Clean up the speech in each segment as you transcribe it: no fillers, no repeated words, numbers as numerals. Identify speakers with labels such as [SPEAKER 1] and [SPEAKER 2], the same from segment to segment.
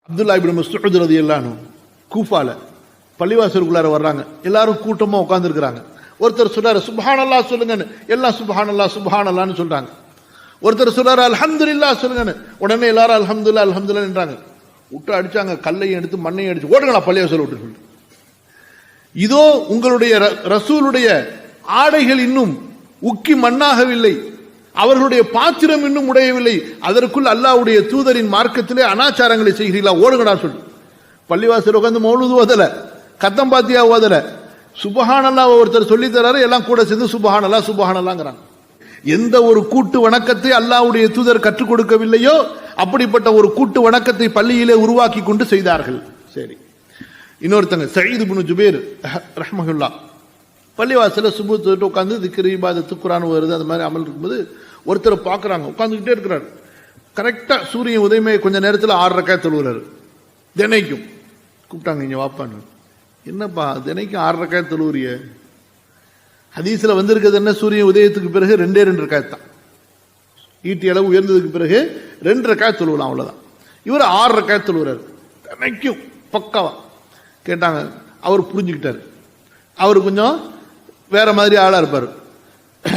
[SPEAKER 1] அப்துல்லா இப்னு மஸ்ஊத் ரலியல்லாஹு அன்ஹு கூஃபால பள்ளிவாசலுக்குள்ளார வர்றாங்க. எல்லாரும் கூட்டமா உட்கார்ந்து இருக்கிறாங்க. ஒருத்தர் சொல்றாரு சுப்ஹானல்லாஹ் சொல்லுங்கன்னு, எல்லாம் சுப்ஹானல்லாஹ் சுப்ஹானல்லாஹ்னு சொல்றாங்க. ஒருத்தர் சொல்றாரு அல்ஹம்துலில்லாஹ் சொல்லுங்கன்னு, உடனே எல்லாரும் அல்ஹம்துலில்லாஹ் அல்ஹம்துலில்லாஹ்ன்றாங்க. விட்டு அடிச்சாங்க, கல்லையும் எடுத்து மண்ணையும் அடிச்சு ஓடுங்களா பள்ளிவாசல் விட்டு சொல்லி. இதோ உங்களுடைய ரசூலுடைய ஆடைகள் இன்னும் உக்கி மண்ணாகவில்லை, அவர்களுடைய பாத்திரம் இன்னும் உடையவில்லை, அதற்குள் அல்லாஹ்வுடைய தூதரின் மார்க்கத்திலே அனாச்சாரங்களை செய்கிறீர்களா, ஓடுங்கடா சொல்லி. பள்ளிவாசல் உட்கார்ந்து மௌலூது ஓதல, கத்தம் பாத்தியா ஓதல, சுப்ஹானல்லாஹ் ஒருத்தர் சொல்லி தராரு, எல்லாம் கூட சேர்ந்து சுப்ஹானல்லாஹ் சுப்ஹானல்லாஹ்ங்கறாங்க. எந்த ஒரு கூட்டு வணக்கத்தை அல்லாஹ்வுடைய தூதர் கற்றுக் கொடுக்கவில்லையோ அப்படிப்பட்ட ஒரு கூட்டு வணக்கத்தை பள்ளியிலே உருவாக்கி கொண்டு செய்தார்கள். சரி, இன்னொருத்தங்க சயீத் இப்னு ஜுபைர் ரஹ்மஹுல்லாஹ் பள்ளிவாசல சுபஹ் தொழுது உட்கார்ந்து திக்ர் இபாதத் குர்ஆன் வருது அந்த மாதிரி அமல் இருக்கும்போது ஒருத்தர் பார்க்கறாங்க, உட்கார்ந்துகிட்டே இருக்கிறார். கரெக்டா சூரியன் உதயமே கொஞ்ச நேரத்தில் 6 ரக்காத் தொழுகிறாரு. தினைக்கும் கூப்பிட்டாங்க, இங்க வாப்பான்னு. என்னப்பா தினைக்கும் 6 ரக்காத் தொழுவுறிய? ஹதீஸ்ல வந்திருக்கிறது என்ன, சூரியன் உதயத்துக்கு பிறகு 2 ரக்காத் தான், ஈட்டி அளவு உயர்ந்ததுக்கு பிறகு 2 ரக்காத் தொழுவலாம், அவ்வளவுதான். இவர் 6 ரக்காத் தொழுகிறார் தினைக்கும் பக்காவா. கேட்டாங்க, அவர் புரிஞ்சுக்கிட்டாரு. அவர் கொஞ்சம் வேற மாதிரி ஆளா இருப்பார்.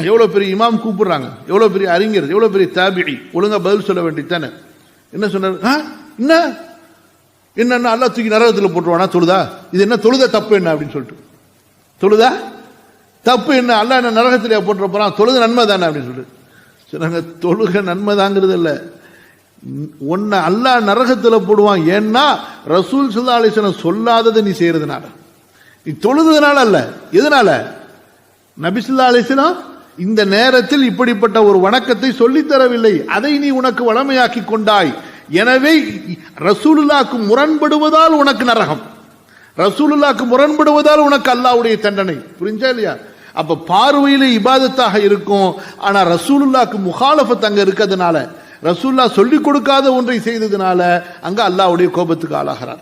[SPEAKER 1] எவ்வளவு பெரிய இமாம் கூப்பிடுறாங்க, எவ்வளவு பெரிய அறிஞர், எவ்வளவு பெரிய தாபிஇ, ஒழுங்கா பதில் சொல்ல வேண்டியதானே. என்ன சொன்னார், என்ன என்ன அல்லாஹ் தூக்கி நரகத்தில் போட்டுருவானா தொழுதா, இது என்ன தொழுத தப்பு என்ன அப்படின்னு சொல்லிட்டு, தொழுதா தப்பு என்ன, அல்லாஹ் என்ன நரகத்திலே போட்டுற போறான், தொழுத நன்மை தானே அப்படின்னு சொல்லிட்டு சொன்னாங்க. தொழுக நன்மை தாங்கிறது இல்ல, உன்னை அல்லாஹ் நரகத்தில் போடுவான். ஏன்னா ரசூல் ஸல்லல்லாஹு அலைஹி வஸல்லம் சொல்லாததை நீ செய்யறதுனால, நீ தொழுதுனால அல்ல. எதனால? நபி ஸல்லல்லாஹு அலைஹி வஸல்லம் இந்த நேரத்தில் இப்படிப்பட்ட ஒரு வணக்கத்தை சொல்லித் தரவில்லை, அதை நீ உனக்கு வளமையாக்கி கொண்டாய். எனவே ரசூலுல்லாஹ்க்கு முரண்படுவதால் உனக்கு நரகம், ரசூலுல்லாஹ்க்கு முரண்படுவதால் உனக்கு அல்லாஹ்வுடைய தண்டனை. புரிஞ்சா இல்லையா? அப்ப பார்வையில இபாதத்தாக இருக்கும், ஆனா ரசூலுல்லாஹ்க்கு முகாலஃபத் அங்க இருக்கிறதுனால, ரசூலுல்லாஹ் சொல்லிக் கொடுக்காத ஒன்றை செய்ததுனால அங்க அல்லாஹ்வுடைய கோபத்துக்கு ஆளாகிறார்.